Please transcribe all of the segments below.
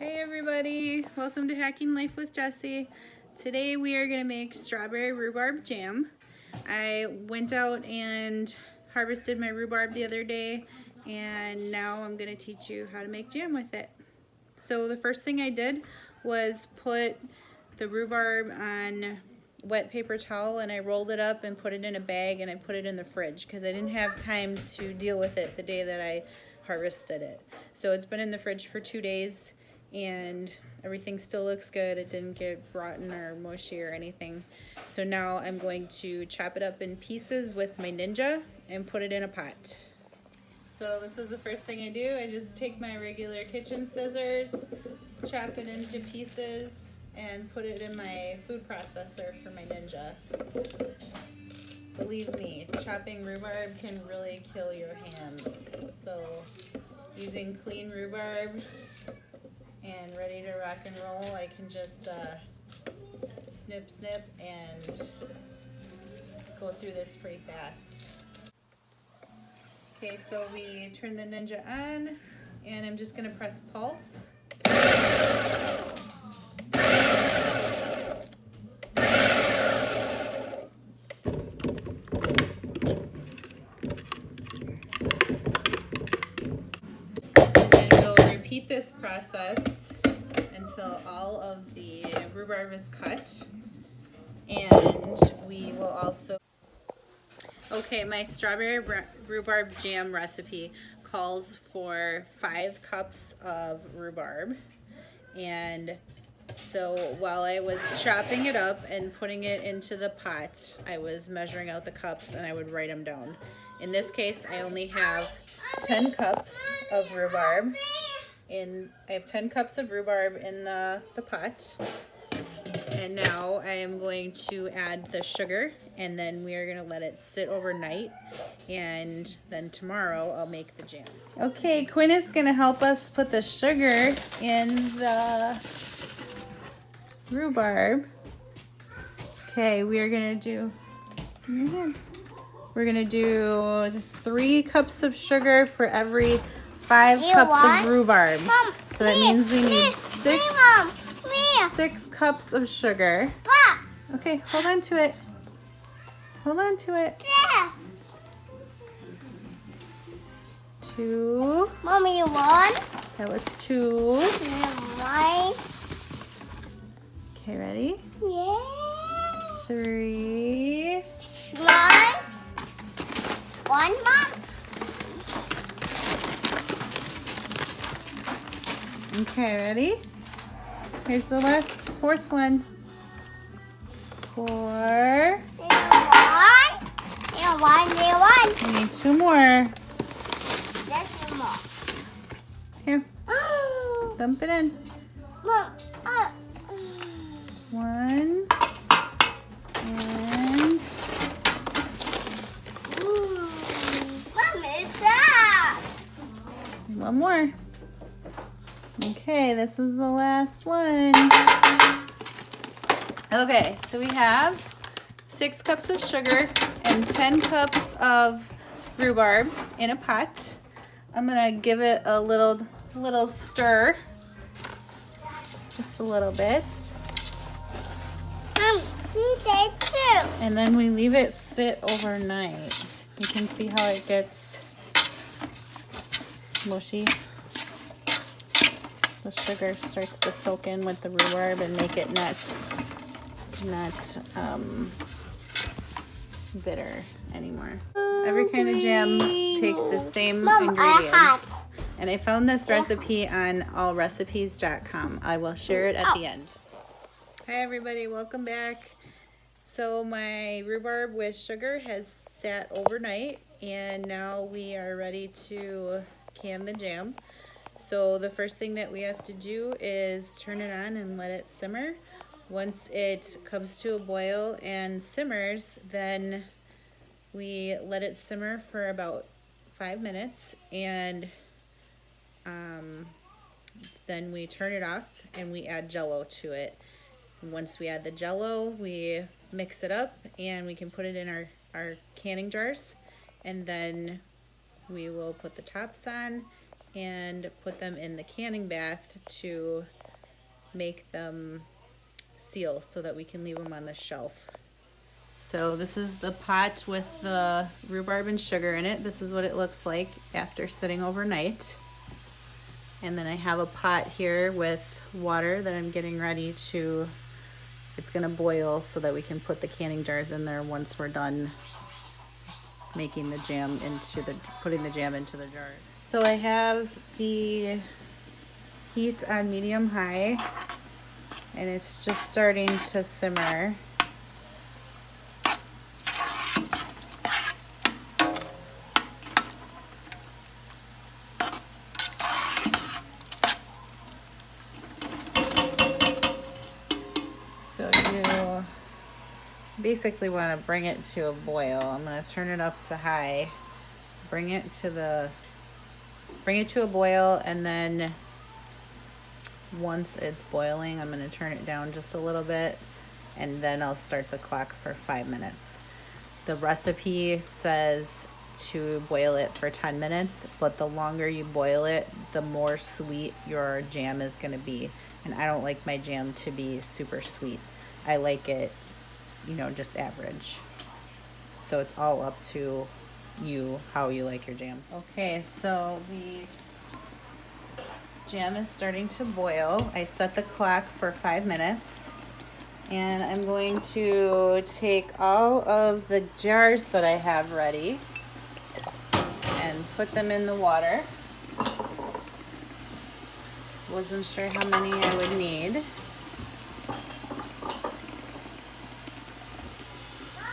Hey everybody, welcome to Hacking Life with Jessie. Today we are going to make strawberry rhubarb jam. I went out and harvested my rhubarb the other day, and now I'm going to teach you how to make jam with it. So the first thing I did was put the rhubarb on wet paper towel, and I rolled it up and put it in a bag, and I put it in the fridge because I didn't have time to deal with it the day that I harvested it. So it's been in the fridge for 2 days and everything still looks good. It didn't get rotten or mushy or anything. So now I'm going to chop it up in pieces with my Ninja and put it in a pot. So this is the first thing I do. I just take my regular kitchen scissors, chop it into pieces, and put it in my food processor for my Ninja. Believe me, chopping rhubarb can really kill your hands. So using clean rhubarb and ready to rock and roll, I can just snip and go through this pretty fast. Okay, so we turn the Ninja on, and I'm just going to press pulse. And we'll repeat this process until all of the rhubarb is cut, and we will also... Okay, my strawberry rhubarb jam recipe calls for 5 cups of rhubarb, and so while I was chopping it up and putting it into the pot, I was measuring out the cups and I would write them down. In this case, I only have 10 cups of rhubarb, and I have 10 cups of rhubarb in the pot. And now I am going to add the sugar, and then we are going to let it sit overnight, and then tomorrow I'll make the jam. Okay, Quinn is going to help us put the sugar in the rhubarb. Okay, we are going to do 3 cups of sugar for every 5 cups of rhubarb. Mom, so that means we need 6 cups of sugar. Okay, hold on to it. Hold on to it. Yeah. 2. Mommy, you want? That was 2. One. Okay, ready? Yeah. 3. One, Mom. Okay, ready? Here's the last 4th one. 4. You want. We need 2 more. Just 2 more. Here, dump it in. Mom, 1. And Mom, it's that. 1 more. Okay, this is the last one. Okay, so we have 6 cups of sugar and 10 cups of rhubarb in a pot. I'm gonna give it a little stir, just a little bit. See that too. And then we leave it sit overnight. You can see how it gets mushy. The sugar starts to soak in with the rhubarb and make it not bitter anymore. Every kind of jam takes the same ingredients. And I found this recipe on allrecipes.com. I will share it at the end. Hi everybody, welcome back. So my rhubarb with sugar has sat overnight, and now we are ready to can the jam. So the first thing that we have to do is turn it on and let it simmer. Once it comes to a boil and simmers, then we let it simmer for about 5 minutes, and then we turn it off and we add Jello to it. And once we add the Jello, we mix it up and we can put it in our canning jars, and then we will put the tops on and put them in the canning bath to make them seal so that we can leave them on the shelf. So this is the pot with the rhubarb and sugar in it. This is what it looks like after sitting overnight. And then I have a pot here with water that I'm getting ready to, it's gonna boil so that we can put the canning jars in there once we're done making the jam putting the jam into the jar. So I have the heat on medium high and it's just starting to simmer. So you basically want to bring it to a boil. I'm going to turn it up to high, bring it to a boil, and then once it's boiling, I'm going to turn it down just a little bit, and then I'll start the clock for 5 minutes. The recipe says to boil it for 10 minutes, but the longer you boil it, the more sweet your jam is going to be. And I don't like my jam to be super sweet. I like it, you know, just average. So it's all up to you, how you like your jam. Okay, so the jam is starting to boil. I set the clock for 5 minutes. And I'm going to take all of the jars that I have ready and put them in the water. Wasn't sure how many I would need.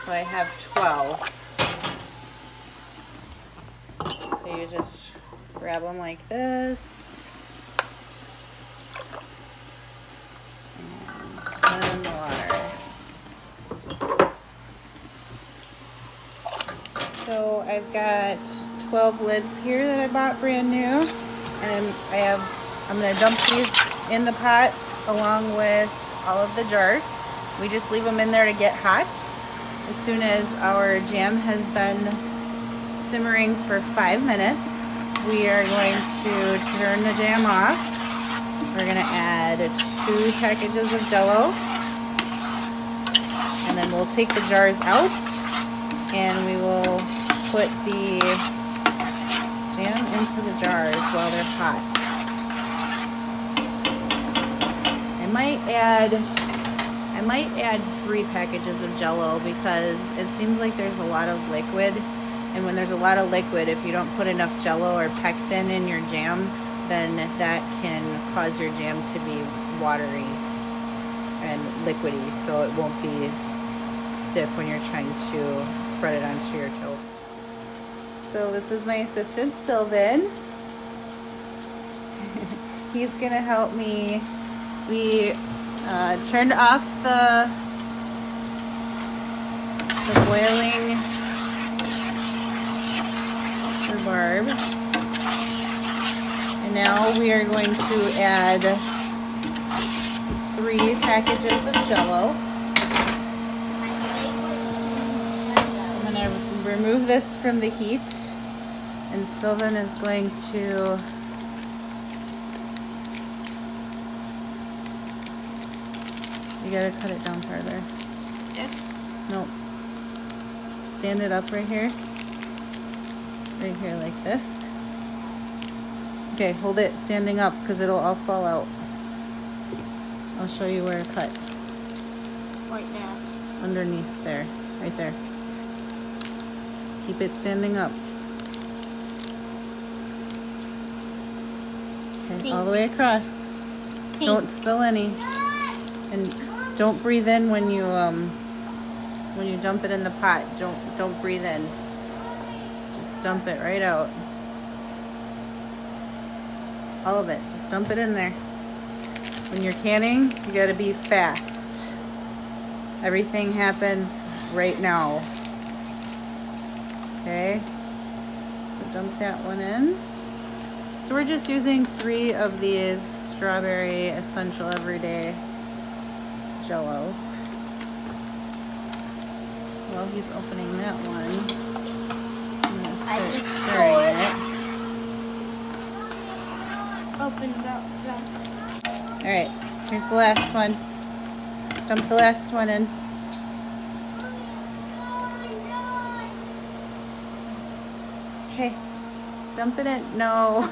So I have 12. So you just grab them like this. And set them in the water. So I've got 12 lids here that I bought brand new. And I'm going to dump these in the pot along with all of the jars. We just leave them in there to get hot. As soon as our jam has been simmering for 5 minutes, we are going to turn the jam off. We're going to add 2 packages of Jello. And then we'll take the jars out and we will put the jam into the jars while they're hot. I might add 3 packages of Jello because it seems like there's a lot of liquid, and when there's a lot of liquid, if you don't put enough Jello or pectin in your jam, then that can cause your jam to be watery and liquidy, so it won't be stiff when you're trying to spread it onto your toast. So this is my assistant, Sylvan. He's gonna help me. We turned off the boiling rhubarb, and now we are going to add 3 packages of Jello. I'm gonna remove this from the heat, and Sylvan is going to you gotta cut it down farther. Yes. No. Stand it up right here. Right here like this. Okay, hold it standing up because it'll all fall out. I'll show you where to cut. Right there. Underneath there. Right there. Keep it standing up. Okay, Pink. all the way across. Pink. Don't spill any. And don't breathe in when you dump it in the pot. Don't breathe in. Just dump it right out. All of it. Just dump it in there. When you're canning, you gotta be fast. Everything happens right now. Okay? So dump that one in. So we're just using 3 of these strawberry essential everyday Jellos. While he's opening that one, I'm gonna start stirring it. Open it up. Alright, here's the last one. Dump the last one in. Okay, dump it in. No.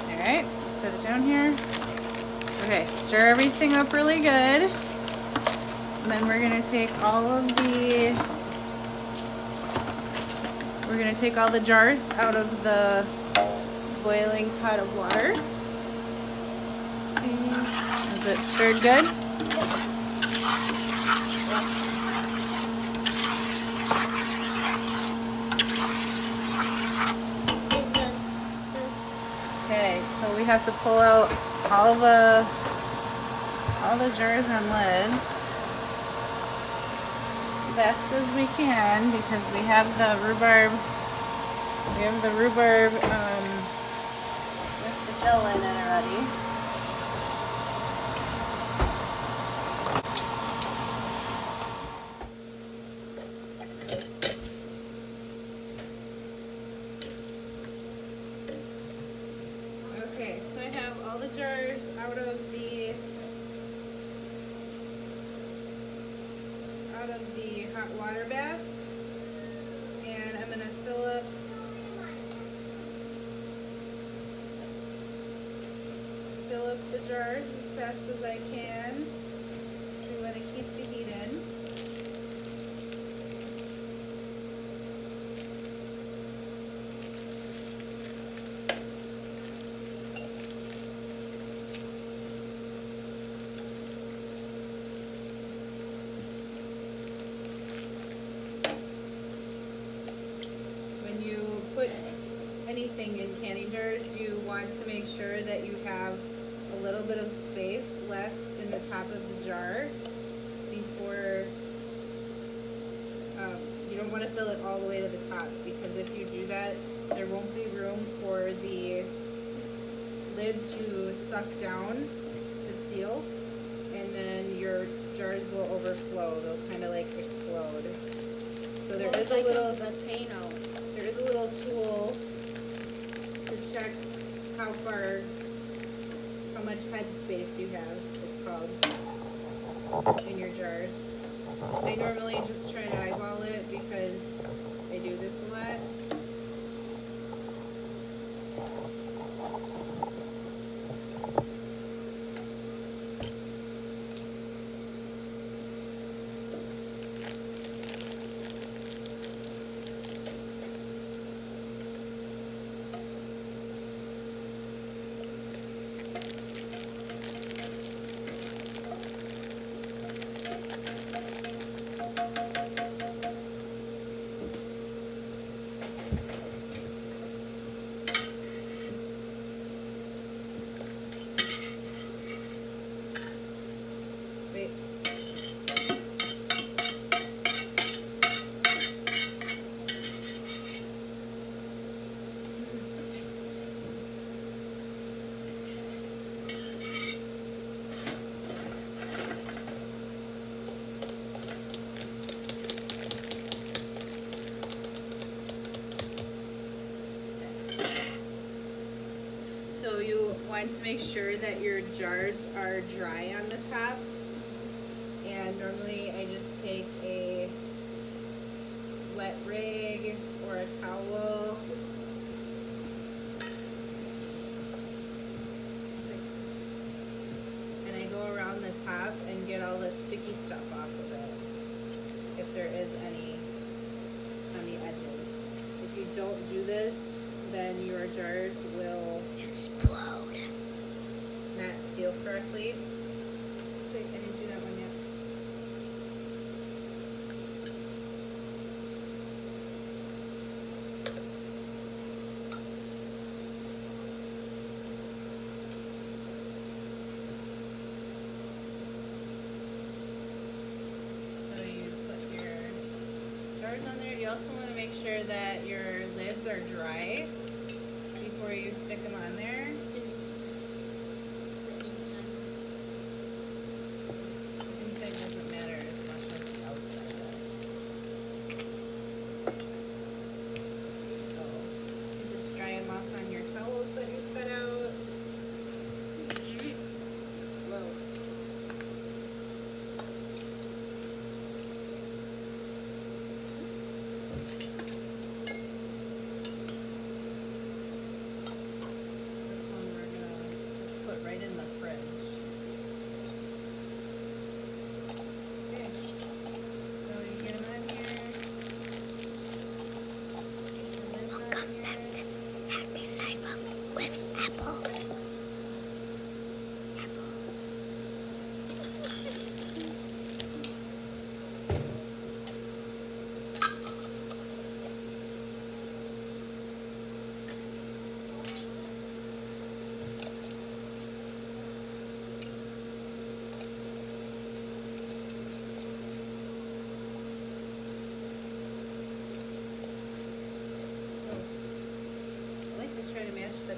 Alright, set it down here. Okay, stir everything up really good. And then we're gonna take all the jars out of the boiling pot of water. Is it stirred good? Okay, so we have to pull out all the jars and lids as fast as we can because we have the rhubarb. With the Jello in it already. Okay, so I have all the jars out of the hot water bath, and I'm gonna fill up the jars as fast as I can. So we want to keep the heat in. When you put anything in candy jars, you want to make sure that you have a little bit of space left in the top of the jar before you don't want to fill it all the way to the top, because if you do that, there won't be room for the lid to suck down to seal, and then your jars will overflow. They'll kind of like explode. So there is a little volcano. There is a little tool to check how much head space you have, it's called, in your jars. I normally just try to eyeball it because I do this a lot. Wait. So you want to make sure that your jars are dry on the top. And normally I just take a wet rag or a towel. And I go around the top and get all the sticky stuff off of it, if there is any on the edges. If you don't do this, then your jars will Explode. not seal correctly. Wait, I didn't do that one yet. So you put your jars on there. You also want to make sure that your lids are dry before you stick them on there. Inside doesn't matter as much as the outside does.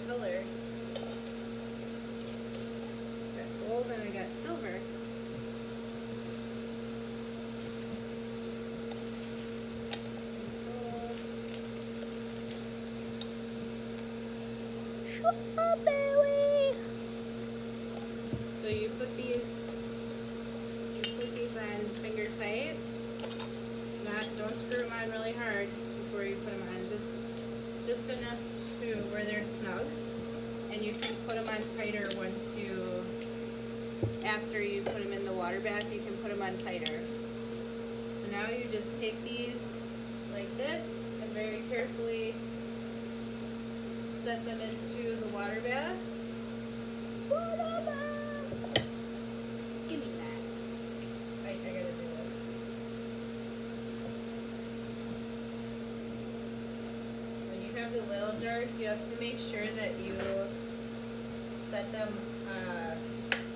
colors. Got gold and I got silver. Strawberry. So you put these on finger tight. Don't screw them on really hard before you put them on. Just enough to where they're snug. And you can put them on tighter after you put them in the water bath, you can put them on tighter. So now you just take these like this and very carefully set them into the water bath. Give me that. I gotta do this. When you have the little jars, you have to make sure that you set them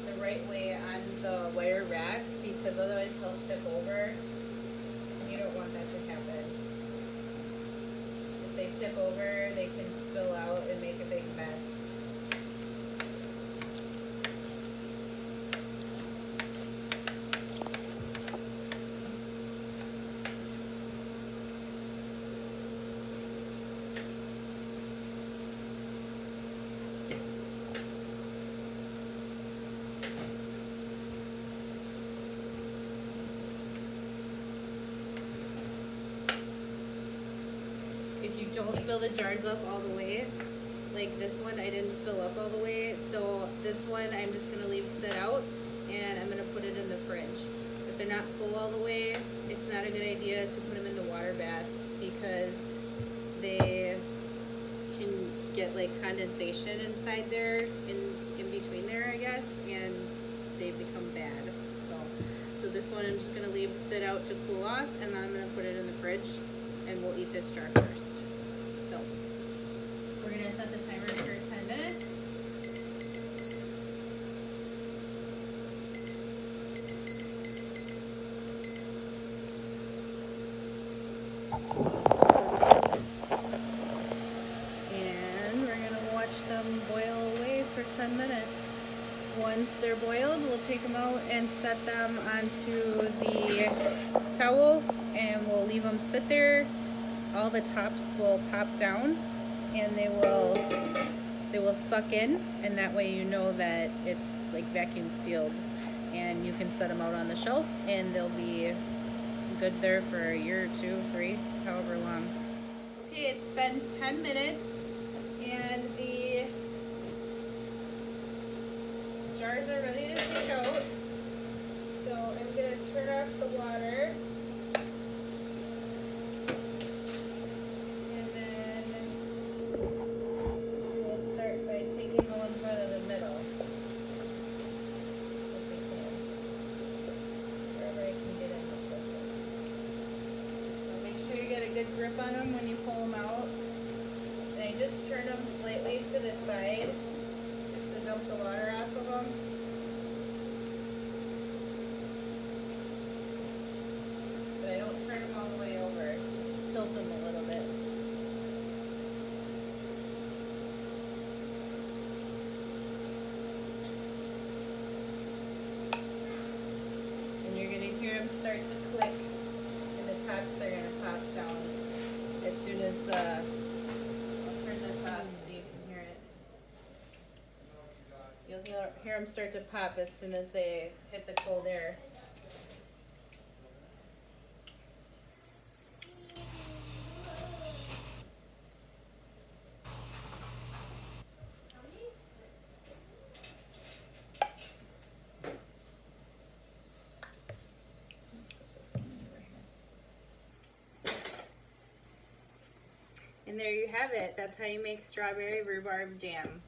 the right way on the wire rack, because otherwise they'll tip over. You don't want that to happen. If they tip over, they can spill out and make a big mess. If you don't fill the jars up all the way, like this one I didn't fill up all the way, so this one I'm just going to leave sit out and I'm going to put it in the fridge. If they're not full all the way, it's not a good idea to put them in the water bath because they can get like condensation inside there, in between there I guess, and they become bad. So this one I'm just going to leave sit out to cool off, and then I'm going to put it in the fridge and we'll eat this jar first. So we're going to set the timer for 10 minutes. And we're going to watch them boil away for 10 minutes. Once they're boiled, we'll take them out and set them onto the towel, and we'll leave them sit there. All the tops will pop down and they will suck in, and that way you know that it's like vacuum sealed, and you can set them out on the shelf and they'll be good there for a year or 2, 3, however long. Okay, it's been 10 minutes and the jars are ready to take out. So I'm going to turn off the water. And then we'll start by taking the ones out of the middle. If we can. Wherever I can get in the closest. So make sure you get a good grip on them when you pull them out. And I just turn them slightly to the side, just to dump the water off of them. But I don't turn them all the way over, just tilt them a little bit. And you're going to hear them start to click, and the tops are going to pop down as soon as I'll turn this off so you can hear it. You'll hear them start to pop as soon as they hit the cold air. And there you have it. That's how you make strawberry rhubarb jam.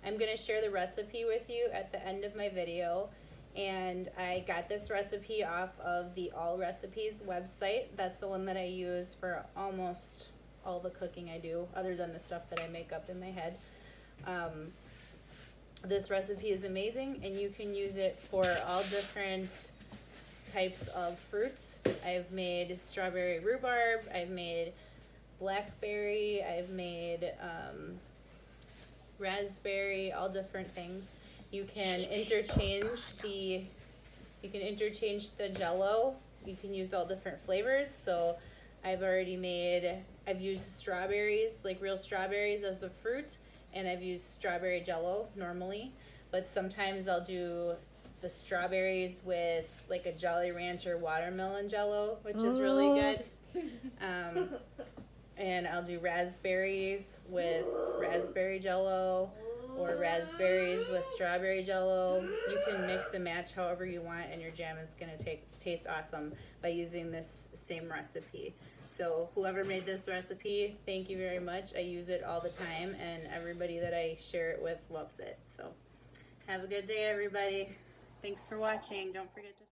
I'm going to share the recipe with you at the end of my video. And I got this recipe off of the All Recipes website. That's the one that I use for almost all the cooking I do, other than the stuff that I make up in my head. This recipe is amazing, and you can use it for all different types of fruits. I've made strawberry rhubarb, I've made blackberry, I've made raspberry, all different things. You can interchange the Jello. You can use all different flavors. So I've used strawberries, like real strawberries as the fruit, and I've used strawberry Jello normally. But sometimes I'll do the strawberries with like a Jolly Rancher watermelon Jello, which is really good. And I'll do raspberries with raspberry Jello, or raspberries with strawberry Jello. You can mix and match however you want, and your jam is going to taste awesome by using this same recipe. So whoever made this recipe, thank you very much. I use it all the time, and everybody that I share it with loves it. So have a good day, everybody. Thanks for watching. Don't forget to